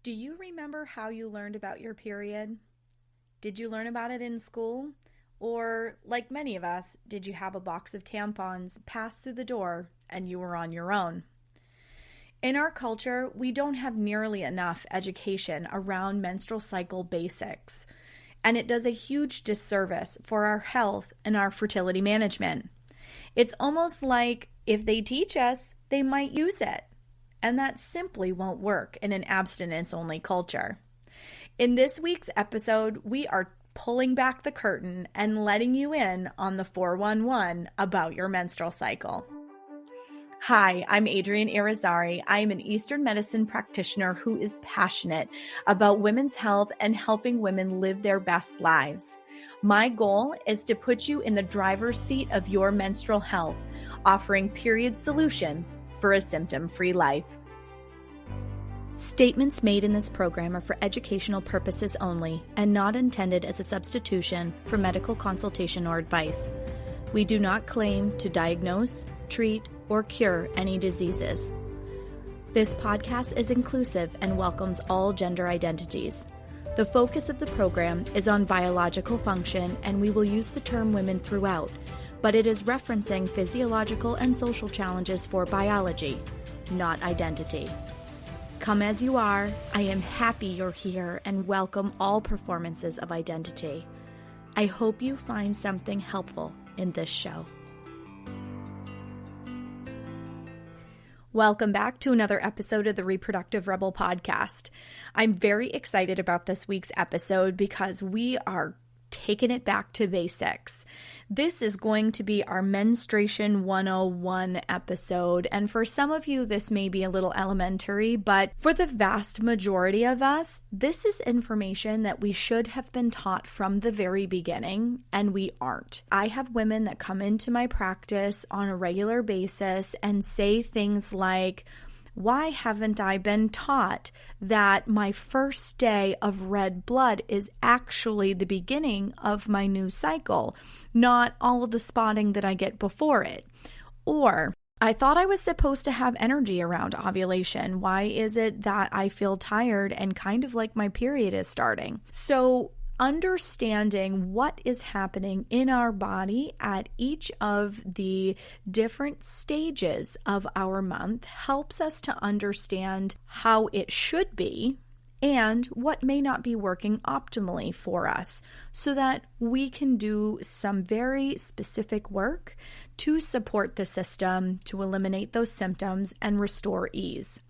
Do you remember how you learned about your period? Did you learn about it in school? Or, like many of us, did you have a box of tampons pass through the door and you were on your own? In our culture, we don't have nearly enough education around menstrual cycle basics, and it does a huge disservice for our health and our fertility management. It's almost like if they teach us, they might use it. And that simply won't work in an abstinence-only culture. In this week's episode, we are pulling back the curtain and letting you in on the 411 about your menstrual cycle. Hi, I'm Adrienne Irizarry. I am an Eastern medicine practitioner who is passionate about women's health and helping women live their best lives. My goal is to put you in the driver's seat of your menstrual health, offering period solutions for a symptom-free life. Statements made in this program are for educational purposes only and not intended as a substitution for medical consultation or advice. We do not claim to diagnose, treat, or cure any diseases. This podcast is inclusive and welcomes all gender identities. The focus of the program is on biological function, and we will use the term women throughout, but it is referencing physiological and social challenges for biology, not identity. Come as you are, I am happy you're here and welcome all performances of identity. I hope you find something helpful in this show. Welcome back to another episode of the Reproductive Rebel podcast. I'm very excited about this week's episode because we are taking it back to basics. This is going to be our Menstruation 101 episode, and for some of you this may be a little elementary, but for the vast majority of us, this is information that we should have been taught from the very beginning, and we aren't. I have women that come into my practice on a regular basis and say things like, "Why haven't I been taught that my first day of red blood is actually the beginning of my new cycle, not all of the spotting that I get before it?" Or, "I thought I was supposed to have energy around ovulation. Why is it that I feel tired and kind of like my period is starting?" So, understanding what is happening in our body at each of the different stages of our month helps us to understand how it should be and what may not be working optimally for us so that we can do some very specific work to support the system, to eliminate those symptoms and restore ease.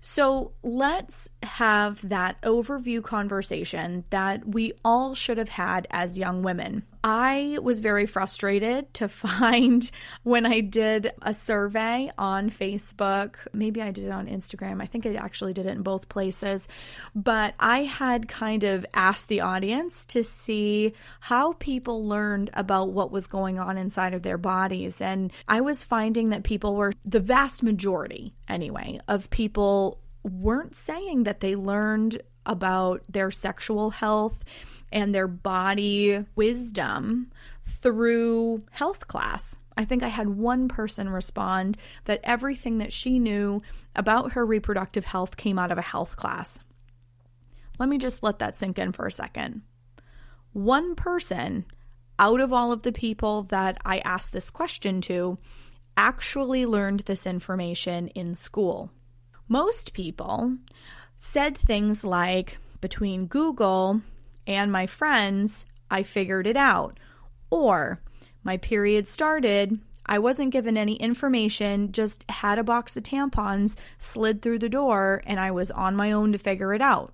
So let's have that overview conversation that we all should have had as young women. I was very frustrated to find when I did a survey on Facebook, maybe I did it on Instagram, I think I actually did it in both places, but I had kind of asked the audience to see how people learned about what was going on inside of their bodies. And I was finding that the vast majority anyway, of people weren't saying that they learned about their sexual health and their body wisdom through health class. I think I had one person respond that everything that she knew about her reproductive health came out of a health class. Let me just let that sink in for a second. One person out of all of the people that I asked this question to actually learned this information in school. Most people said things like, "Between Google and my friends, I figured it out," or "My period started, I wasn't given any information, just had a box of tampons, slid through the door, and I was on my own to figure it out."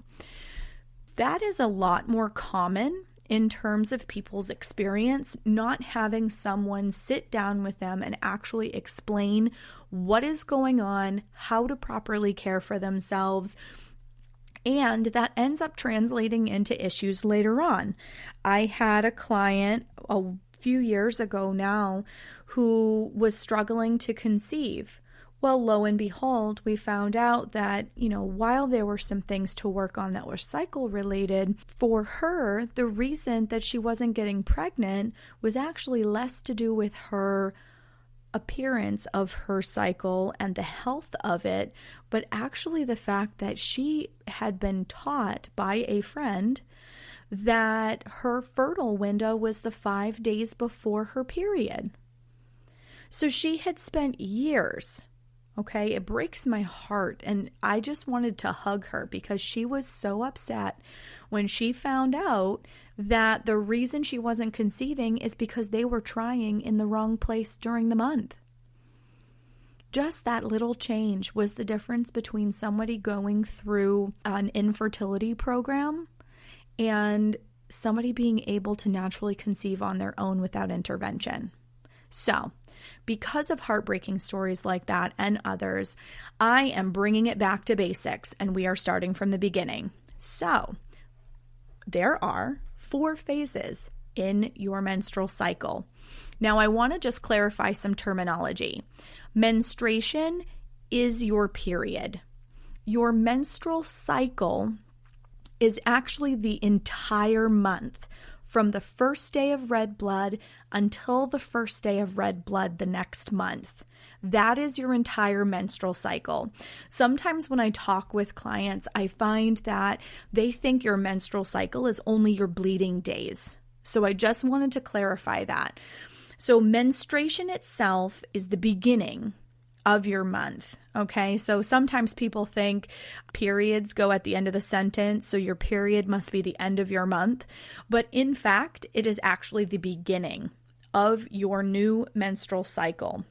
That is a lot more common in terms of people's experience, not having someone sit down with them and actually explain what is going on, how to properly care for themselves, and that ends up translating into issues later on. I had a client a few years ago now who was struggling to conceive. Well, lo and behold, we found out that, while there were some things to work on that were cycle related, for her, the reason that she wasn't getting pregnant was actually less to do with her appearance of her cycle and the health of it, but actually the fact that she had been taught by a friend that her fertile window was the 5 days before her period. So she had spent years, okay? It breaks my heart, and I just wanted to hug her because she was so upset when she found out that the reason she wasn't conceiving is because they were trying in the wrong place during the month. Just that little change was the difference between somebody going through an infertility program and somebody being able to naturally conceive on their own without intervention. So, because of heartbreaking stories like that and others, I am bringing it back to basics, and we are starting from the beginning. So, there are 4 phases in your menstrual cycle. Now, I want to just clarify some terminology. Menstruation is your period. Your menstrual cycle is actually the entire month, from the first day of red blood until the first day of red blood the next month. That is your entire menstrual cycle. Sometimes when I talk with clients, I find that they think your menstrual cycle is only your bleeding days. So I just wanted to clarify that. So menstruation itself is the beginning of your month, okay? So sometimes people think periods go at the end of the sentence, so your period must be the end of your month. But in fact, it is actually the beginning of your new menstrual cycle.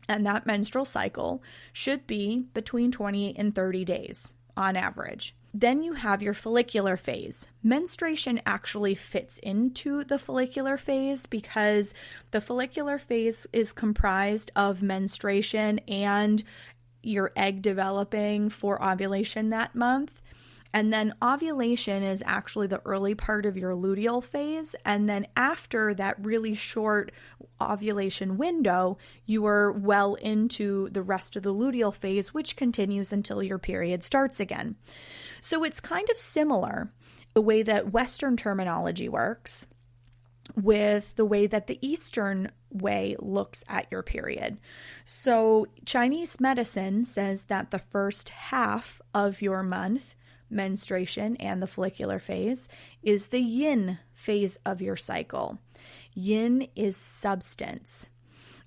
And that menstrual cycle should be between 28 and 30 days on average. Then you have your follicular phase. Menstruation actually fits into the follicular phase because the follicular phase is comprised of menstruation and your egg developing for ovulation that month. And then ovulation is actually the early part of your luteal phase. And then after that really short ovulation window, you are well into the rest of the luteal phase, which continues until your period starts again. So it's kind of similar the way that Western terminology works with the way that the Eastern way looks at your period. So Chinese medicine says that the first half of your month, menstruation and the follicular phase, is the yin phase of your cycle. Yin is substance.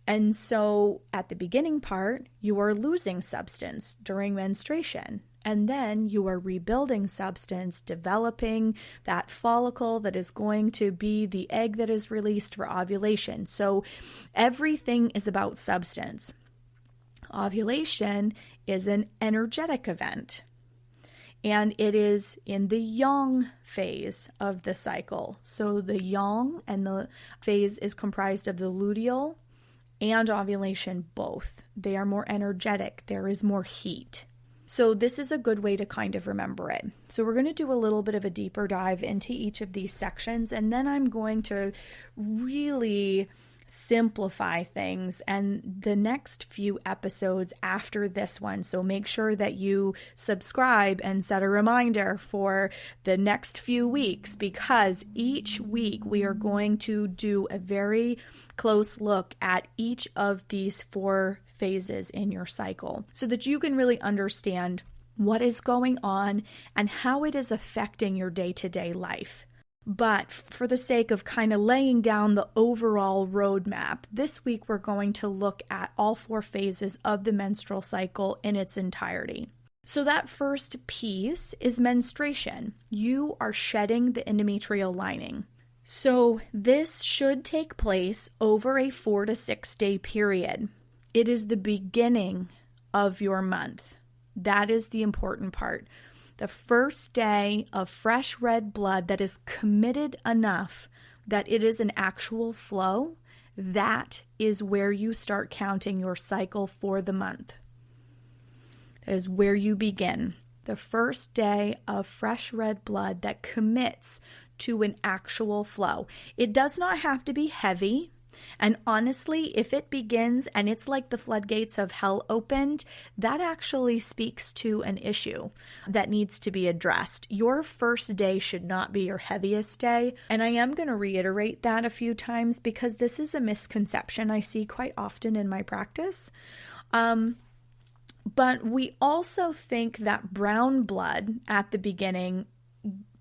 And so at the beginning part, you are losing substance during menstruation. And then you are rebuilding substance, developing that follicle that is going to be the egg that is released for ovulation. So everything is about substance. Ovulation is an energetic event, and it is in the yang phase of the cycle. So the yang and the phase is comprised of the luteal and ovulation both. They are more energetic. There is more heat. So this is a good way to kind of remember it. So we're going to do a little bit of a deeper dive into each of these sections, and then I'm going to really simplify things and the next few episodes after this one. So make sure that you subscribe and set a reminder for the next few weeks, because each week we are going to do a very close look at each of these 4 phases in your cycle so that you can really understand what is going on and how it is affecting your day-to-day life. But for the sake of kind of laying down the overall roadmap, this week we're going to look at all 4 phases of the menstrual cycle in its entirety. So that first piece is menstruation. You are shedding the endometrial lining. So this should take place over a 4 to 6 day period. It is the beginning of your month. That is the important part. The first day of fresh red blood that is committed enough that it is an actual flow, that is where you start counting your cycle for the month. That is where you begin. The first day of fresh red blood that commits to an actual flow. It does not have to be heavy. And honestly, if it begins and it's like the floodgates of hell opened, that actually speaks to an issue that needs to be addressed. Your first day should not be your heaviest day. And I am going to reiterate that a few times because this is a misconception I see quite often in my practice. But we also think that brown blood at the beginning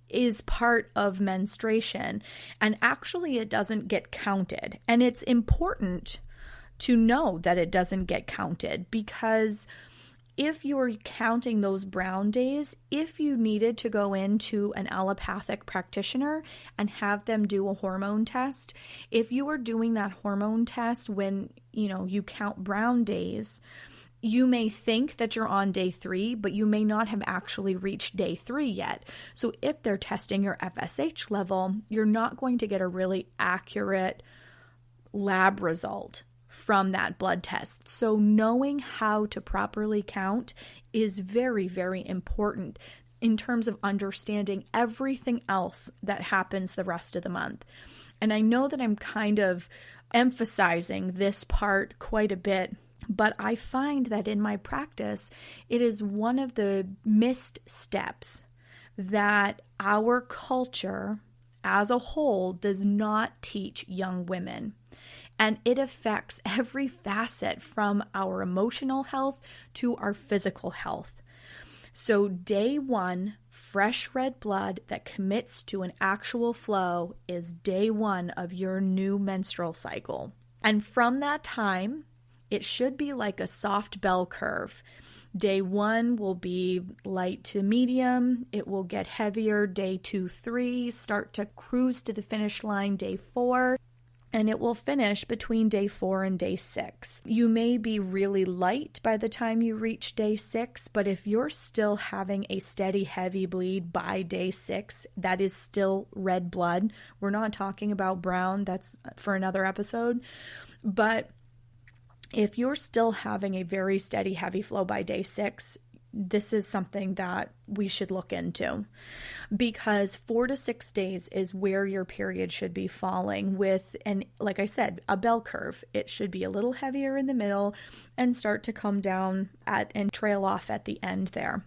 is part of menstruation, and actually it doesn't get counted. And it's important to know that it doesn't get counted, because if you're counting those brown days, if you needed to go into an allopathic practitioner and have them do a hormone test, if you are doing that hormone test when you count brown days, you may think that you're on day 3, but you may not have actually reached day 3 yet. So if they're testing your FSH level, you're not going to get a really accurate lab result from that blood test. So knowing how to properly count is very, very important in terms of understanding everything else that happens the rest of the month. And I know that I'm kind of emphasizing this part quite a bit, but I find that in my practice, it is one of the missed steps that our culture as a whole does not teach young women. And it affects every facet from our emotional health to our physical health. So day 1, fresh red blood that commits to an actual flow is day 1 of your new menstrual cycle. And from that time, it should be like a soft bell curve. Day 1 will be light to medium. It will get heavier day 2, 3, start to cruise to the finish line day 4, and it will finish between day 4 and day 6. You may be really light by the time you reach day 6, but if you're still having a steady heavy bleed by day 6, that is still red blood. We're not talking about brown. That's for another episode. But if you're still having a very steady, heavy flow by day 6, this is something that we should look into, because 4 to 6 days is where your period should be falling with, and like I said, a bell curve. It should be a little heavier in the middle and start to come down and trail off at the end there.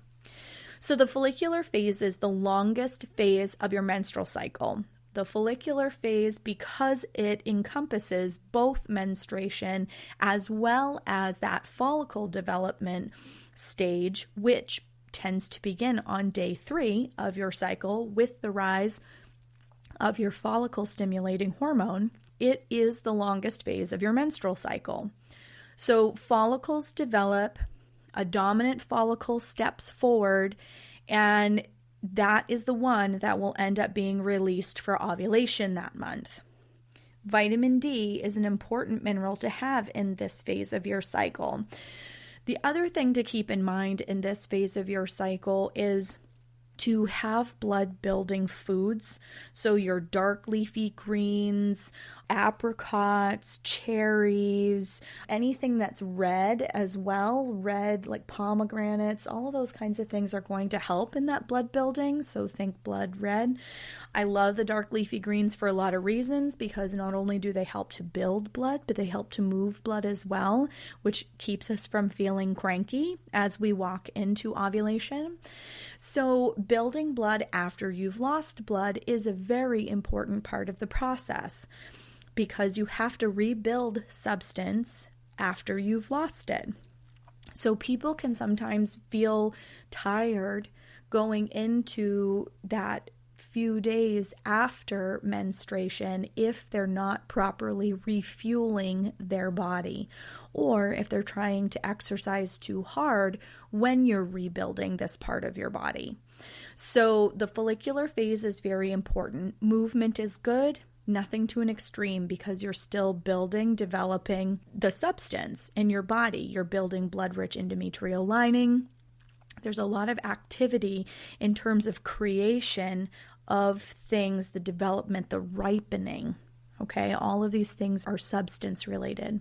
So the follicular phase is the longest phase of your menstrual cycle. The follicular phase, because it encompasses both menstruation as well as that follicle development stage, which tends to begin on day 3 of your cycle with the rise of your follicle stimulating hormone, it is the longest phase of your menstrual cycle. So follicles develop, a dominant follicle steps forward, and that is the one that will end up being released for ovulation that month. Vitamin D is an important mineral to have in this phase of your cycle. The other thing to keep in mind in this phase of your cycle is to have blood building foods. So your dark leafy greens, apricots, cherries, anything that's red as well, red like pomegranates, all of those kinds of things are going to help in that blood building. So think blood red. I love the dark leafy greens for a lot of reasons, because not only do they help to build blood, but they help to move blood as well, which keeps us from feeling cranky as we walk into ovulation. So building blood after you've lost blood is a very important part of the process, because you have to rebuild substance after you've lost it. So people can sometimes feel tired going into that few days after menstruation if they're not properly refueling their body, or if they're trying to exercise too hard when you're rebuilding this part of your body. So the follicular phase is very important. Movement is good, nothing to an extreme, because you're still developing the substance in your body. You're building blood-rich endometrial lining. There's a lot of activity in terms of creation of things, the development, the ripening. Okay, all of these things are substance related.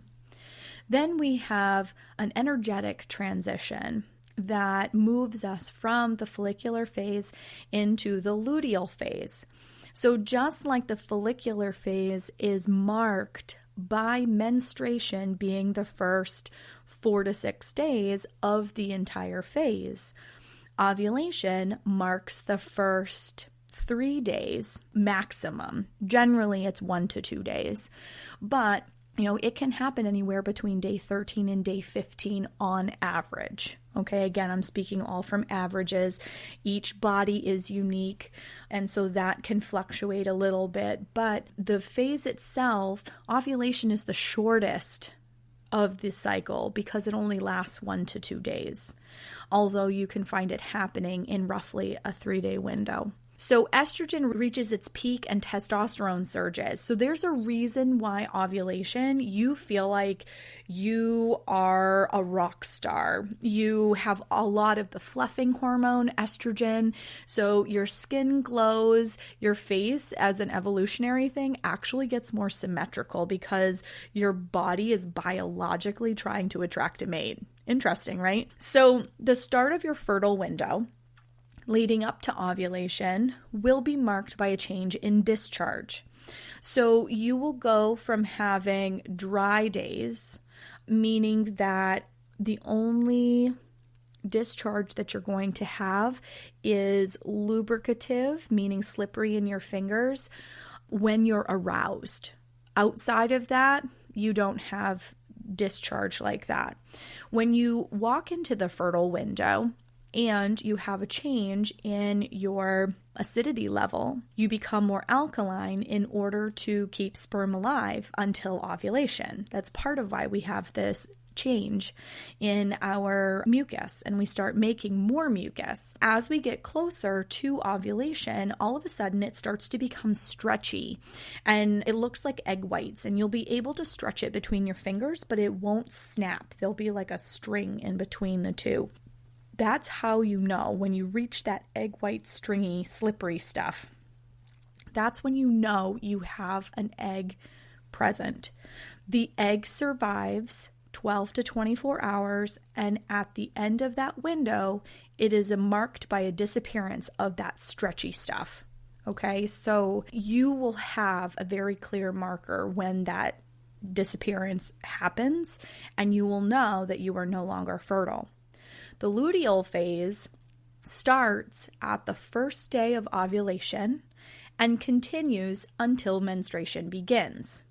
Then we have an energetic transition that moves us from the follicular phase into the luteal phase. So just like the follicular phase is marked by menstruation being the first 4 to 6 days of the entire phase. Ovulation marks the first 3 days maximum. Generally, it's 1 to 2 days, but it can happen anywhere between day 13 and day 15 on average. Okay, again, I'm speaking all from averages. Each body is unique, and so that can fluctuate a little bit. But the phase itself, ovulation is the shortest of the cycle because it only lasts 1 to 2 days, although you can find it happening in roughly a 3-day window. So estrogen reaches its peak and testosterone surges. So there's a reason why ovulation, you feel like you are a rock star. You have a lot of the fluffing hormone, estrogen. So your skin glows, your face as an evolutionary thing actually gets more symmetrical because your body is biologically trying to attract a mate. Interesting, right? So the start of your fertile window leading up to ovulation will be marked by a change in discharge. So you will go from having dry days, meaning that the only discharge that you're going to have is lubricative, meaning slippery in your fingers, when you're aroused. Outside of that, you don't have discharge like that. When you walk into the fertile window, and you have a change in your acidity level, you become more alkaline in order to keep sperm alive until ovulation. That's part of why we have this change in our mucus and we start making more mucus. As we get closer to ovulation, all of a sudden it starts to become stretchy and it looks like egg whites, and you'll be able to stretch it between your fingers, but it won't snap. There'll be like a string in between the two. That's how you know when you reach that egg white, stringy, slippery stuff. That's when you know you have an egg present. The egg survives 12 to 24 hours, and at the end of that window, it is marked by a disappearance of that stretchy stuff. Okay, so you will have a very clear marker when that disappearance happens, and you will know that you are no longer fertile. The luteal phase starts at the first day of ovulation and continues until menstruation begins.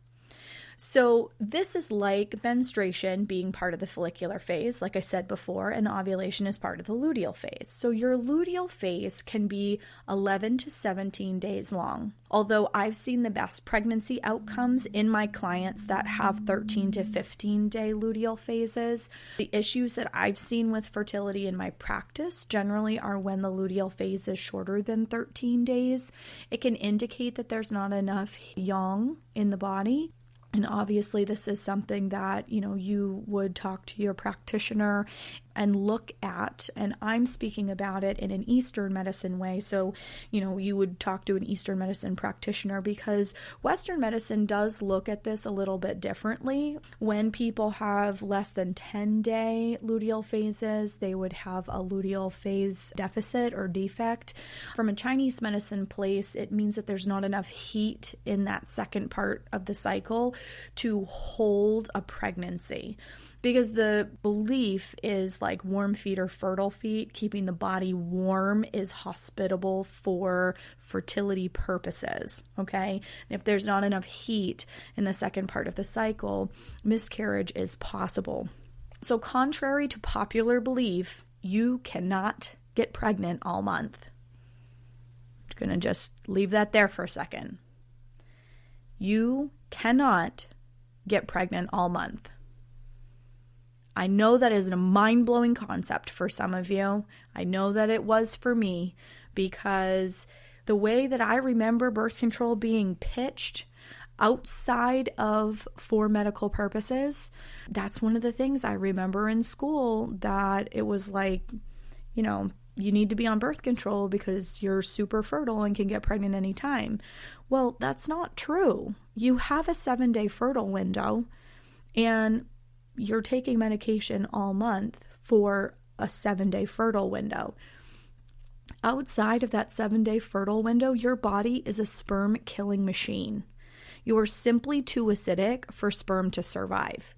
So this is like menstruation being part of the follicular phase, like I said before, and ovulation is part of the luteal phase. So your luteal phase can be 11 to 17 days long. Although I've seen the best pregnancy outcomes in my clients that have 13 to 15 day luteal phases, the issues that I've seen with fertility in my practice generally are when the luteal phase is shorter than 13 days. It can indicate that there's not enough yang in the body. And obviously this is something that, you would talk to your practitioner and look at, and I'm speaking about it in an Eastern medicine way. So, you would talk to an Eastern medicine practitioner because Western medicine does look at this a little bit differently. When people have less than 10-day luteal phases, they would have a luteal phase deficit or defect. From a Chinese medicine place, it means that there's not enough heat in that second part of the cycle to hold a pregnancy. Because the belief is like warm feet or fertile feet, keeping the body warm is hospitable for fertility purposes, okay? And if there's not enough heat in the second part of the cycle, miscarriage is possible. So contrary to popular belief, you cannot get pregnant all month. I'm going to just leave that there for a second. You cannot get pregnant all month. I know that is a mind-blowing concept for some of you. I know that it was for me because the way that I remember birth control being pitched outside of for medical purposes, that's one of the things I remember in school, that it was like, you need to be on birth control because you're super fertile and can get pregnant anytime. Well, that's not true. You have a 7-day fertile window and you're taking medication all month for a 7-day fertile window. Outside of that 7-day fertile window, your body is a sperm killing machine. You're simply too acidic for sperm to survive.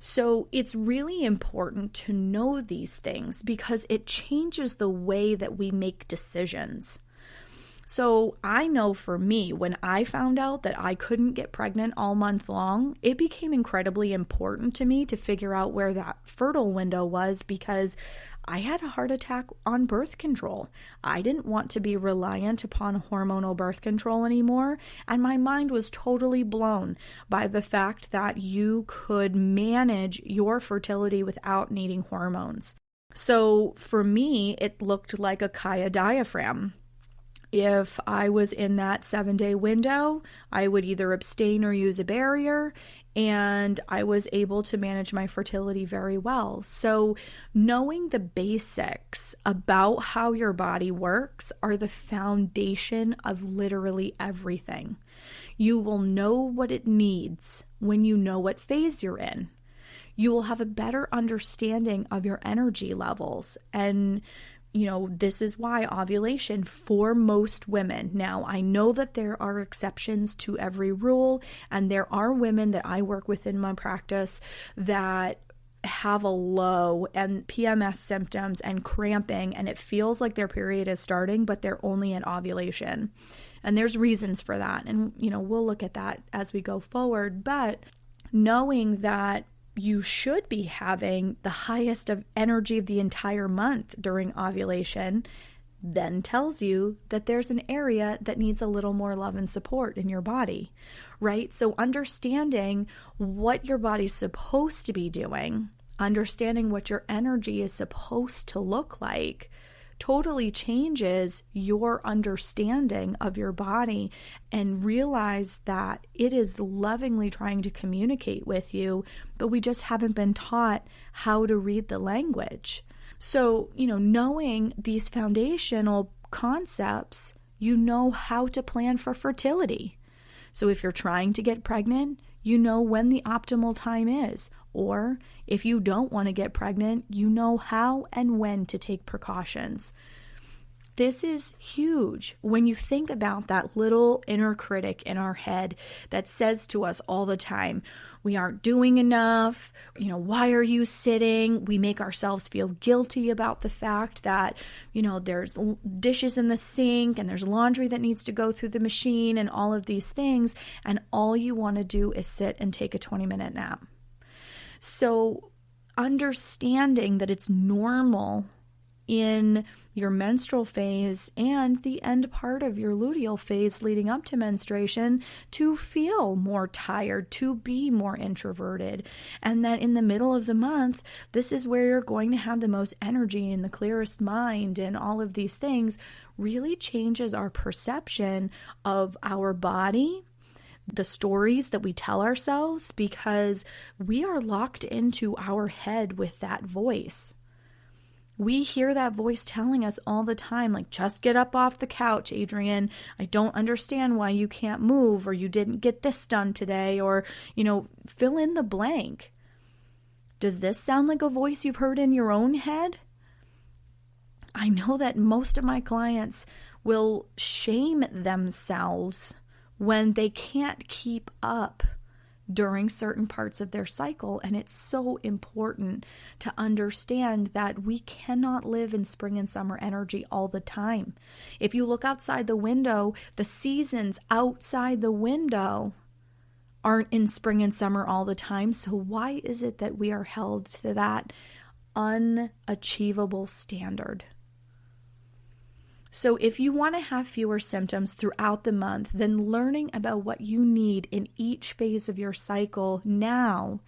So it's really important to know these things because it changes the way that we make decisions. So I know for me, when I found out that I couldn't get pregnant all month long, it became incredibly important to me to figure out where that fertile window was because I had a heart attack on birth control. I didn't want to be reliant upon hormonal birth control anymore, and my mind was totally blown by the fact that you could manage your fertility without needing hormones. So for me, it looked like a Kaya diaphragm. If I was in that 7-day window, I would either abstain or use a barrier, and I was able to manage my fertility very well. So knowing the basics about how your body works are the foundation of literally everything. You will know what it needs when you know what phase you're in. You will have a better understanding of your energy levels, and this is why ovulation for most women. Now, I know that there are exceptions to every rule, and there are women that I work with in my practice that have a low and PMS symptoms and cramping, and it feels like their period is starting, but they're only in ovulation. And there's reasons for that. And, we'll look at that as we go forward. But knowing that you should be having the highest of energy of the entire month during ovulation then tells you that there's an area that needs a little more love and support in your body, right? So understanding what your body's supposed to be doing, understanding what your energy is supposed to look like, totally changes your understanding of your body, and realize that it is lovingly trying to communicate with you, but we just haven't been taught how to read the language. So, knowing these foundational concepts, you know how to plan for fertility. So if you're trying to get pregnant, you know when the optimal time is. Or if you don't want to get pregnant, you know how and when to take precautions. This is huge when you think about that little inner critic in our head that says to us all the time, we aren't doing enough, why are you sitting? We make ourselves feel guilty about the fact that, there's dishes in the sink and there's laundry that needs to go through the machine and all of these things, and all you want to do is sit and take a 20-minute nap. So understanding that it's normal in your menstrual phase and the end part of your luteal phase leading up to menstruation to feel more tired, to be more introverted, and that in the middle of the month, this is where you're going to have the most energy and the clearest mind, and all of these things really changes our perception of our body, the stories that we tell ourselves, because we are locked into our head with that voice. We hear that voice telling us all the time, like, just get up off the couch, Adrienne. I don't understand why you can't move, or you didn't get this done today, or, fill in the blank. Does this sound like a voice you've heard in your own head? I know that most of my clients will shame themselves when they can't keep up during certain parts of their cycle. And it's so important to understand that we cannot live in spring and summer energy all the time. If you look outside the window, the seasons outside the window aren't in spring and summer all the time. So why is it that we are held to that unachievable standard? So if you want to have fewer symptoms throughout the month, then learning about what you need in each phase of your cycle now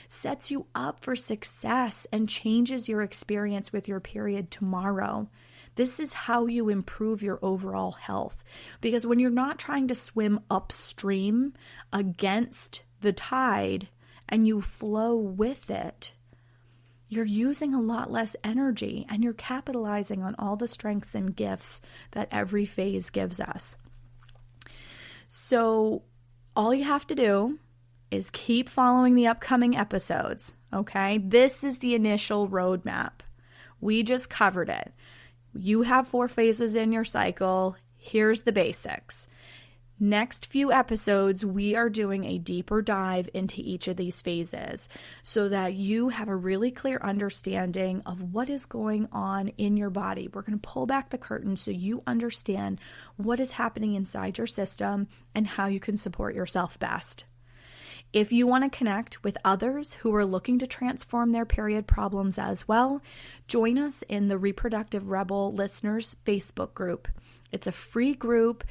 sets you up for success and changes your experience with your period tomorrow. This is how you improve your overall health. Because when you're not trying to swim upstream against the tide and you flow with it, you're using a lot less energy, and you're capitalizing on all the strengths and gifts that every phase gives us. So all you have to do is keep following the upcoming episodes, okay? This is the initial roadmap. We just covered it. You have 4 phases in your cycle. Here's the basics. Next few episodes, we are doing a deeper dive into each of these phases so that you have a really clear understanding of what is going on in your body. We're going to pull back the curtain so you understand what is happening inside your system and how you can support yourself best. If you want to connect with others who are looking to transform their period problems as well, join us in the Reproductive Rebel Listeners Facebook group. It's a free group.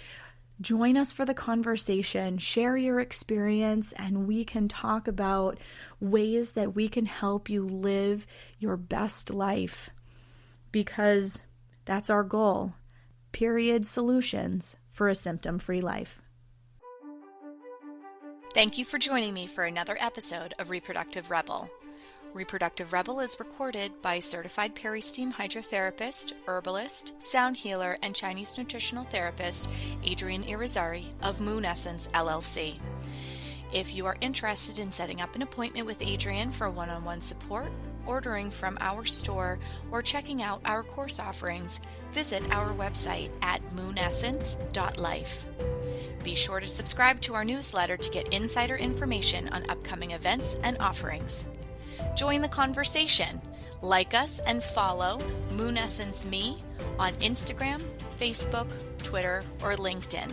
Join us for the conversation, share your experience, and we can talk about ways that we can help you live your best life, because that's our goal. Period solutions for a symptom-free life. Thank you for joining me for another episode of Reproductive Rebel. Reproductive Rebel is recorded by certified peri-steam hydrotherapist, herbalist, sound healer, and Chinese nutritional therapist Adrienne Irizarry of Moon Essence LLC. If you are interested in setting up an appointment with Adrienne for one-on-one support, ordering from our store, or checking out our course offerings, visit our website at moonessence.life. Be sure to subscribe to our newsletter to get insider information on upcoming events and offerings. Join the conversation. Like us and follow Moon Essence Me on Instagram, Facebook, Twitter, or LinkedIn.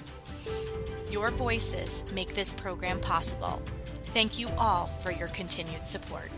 Your voices make this program possible. Thank you all for your continued support.